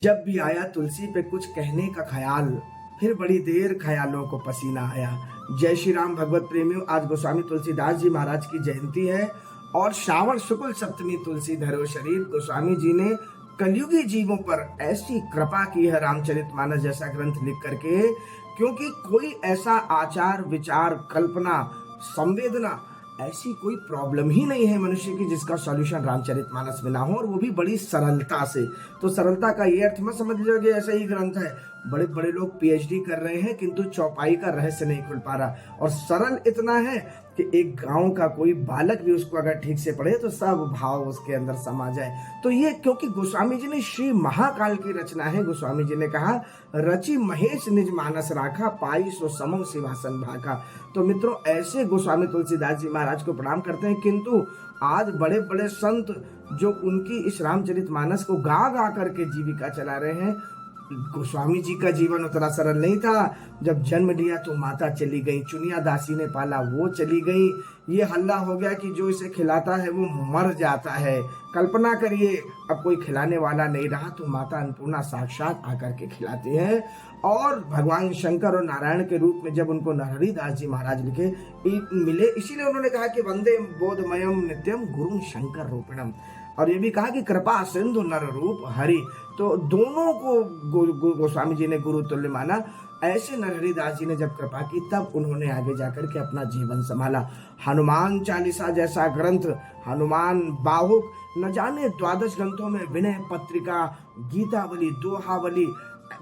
जब भी आया तुलसी पे कुछ कहने का ख्याल, फिर बड़ी देर ख्यालों को पसीना आया। जय श्री राम भगवत प्रेमियों, आज गोस्वामी तुलसीदास जी महाराज की जयंती है और श्रावण शुक्ल सप्तमी तुलसी धरो शरीर। गोस्वामी जी ने कलयुगी जीवों पर ऐसी कृपा की है रामचरितमानस जैसा ग्रंथ लिख करके, क्योंकि कोई ऐसा आचार विचार कल्पना संवेदना ऐसी कोई प्रॉब्लम ही नहीं है मनुष्य की जिसका सॉल्यूशन रामचरितमानस में ना हो, और वो भी बड़ी सरलता से। तो सरलता का ये अर्थ मत समझ लीजिए ऐसा ही ग्रंथ है। बड़े बड़े लोग पीएचडी कर रहे हैं किंतु चौपाई का रहस्य नहीं खुल पा रहा, और सरल इतना है कि एक गांव का कोई बालक भी उसको अगर ठीक से पढ़े तो सब भाव उसके अंदर समा जाए। तो ये क्योंकि गोस्वामी जी ने श्री महाकाल की रचना है। गोस्वामी जी ने कहा, रचि महेश निज मानस राखा, पाई सो समो सिंहासन भाका। तो मित्रों, ऐसे गोस्वामी तुलसीदास जी महाराज को प्रणाम करते हैं। किंतु आज बड़े बड़े संत जो उनकी इस रामचरितमानस को गा गा करके जीविका चला रहे हैं, गोस्वामी जी का जीवन उतना सरल नहीं था। जब जन्म लिया तो माता चली गई, चुनिया दासी ने पाला वो चली गई, ये हल्ला हो गया कि जो इसे खिलाता है वो मर जाता है। कल्पना करिए, अब कोई खिलाने वाला नहीं रहा तो माता अन्नपूर्णा साक्षात आकर के खिलाते हैं। और भगवान शंकर और नारायण के रूप में जब उनको नरहरिदास जी महाराज मिले, इसीलिए उन्होंने कहा कि वंदे बोधमयम नित्यम गुरु शंकर रूपिणम, और ये भी कहा कि कृपा सिंधु नर रूप हरि। तो दोनों को गोस्वामी जी ने गुरु तुल्य माना। ऐसे नरहरिदास जी ने जब कृपा की तब उन्होंने आगे जाकर के अपना जीवन संभाला। हनुमान चालीसा जैसा ग्रंथ, हनुमान बाहुक, न जाने 12 ग्रंथों में विनय पत्रिका, गीतावली, दोहावली,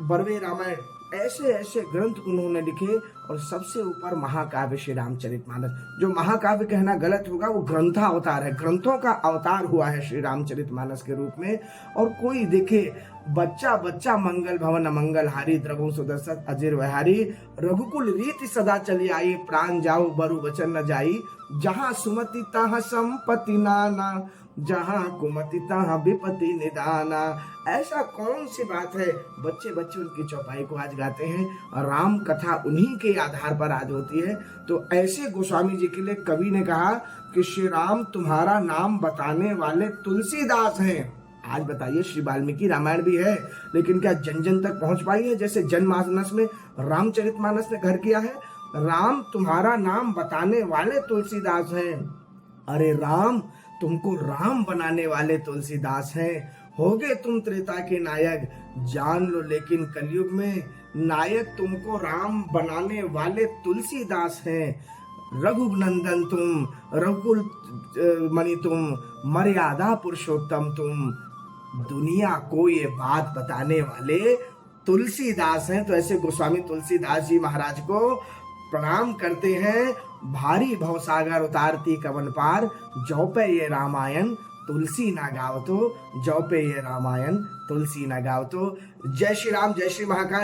बरवे रामायण, ऐसे ऐसे ग्रंथ उन्होंने लिखे। और सबसे ऊपर महाकाव्य श्री रामचरितमानस, जो महाकाव्य कहना गलत होगा, वो ग्रंथावतार है, ग्रंथों का अवतार हुआ है श्री रामचरितमानस के रूप में। और कोई देखे, बच्चा बच्चा मंगल भवन अमंगल हारी, द्रवो सुदर्शन अजिर वहारी, रघुकुल रीति सदा चली आई, प्राण जाओ बरु वचन न जाई, जहाँ सुमति तहाँ संपत्ति नाना, जहाँ कुमति तहाँ विपत्ति निदाना। ऐसा कौन सी बात है, बच्चे बच्चे उनकी चौपाई को आज गाते हैं, राम कथा उन्हीं के आधार पर आज होती है। तो ऐसे गोस्वामी जी के लिए कवि ने कहा कि श्री राम तुम्हारा नाम बताने वाले तुलसीदास हैं। आज बताइए, श्री वाल्मीकि रामायण भी है, लेकिन क्या जन जन तक पहुंच पाई है जैसे जनमानस में रामचरितमानस ने घर किया है? राम तुम्हारा नाम बताने वाले तुलसीदास हैं। अरे राम, तुमको राम बनाने वाले तुलसीदास हैं। होगे तुम त्रेता के नायक, जान लो लेकिन कलयुग में नायक तुमको राम बनाने वाले तुलसीदास हैं। रघुनंदन तुम, रघुकुल मणि तुम, मर्यादा पुरुषोत्तम तुम, दुनिया को ये बात बताने वाले तुलसीदास हैं। तो ऐसे गोस्वामी तुलसीदास जी महाराज को प्रणाम करते हैं। भारी भवसागर उतारती कवन पार, जौ पे ये रामायण तुलसी ना गावतो, जौ पे ये रामायण तुलसी ना गावतो। जय श्री राम, जय श्री महाकाल।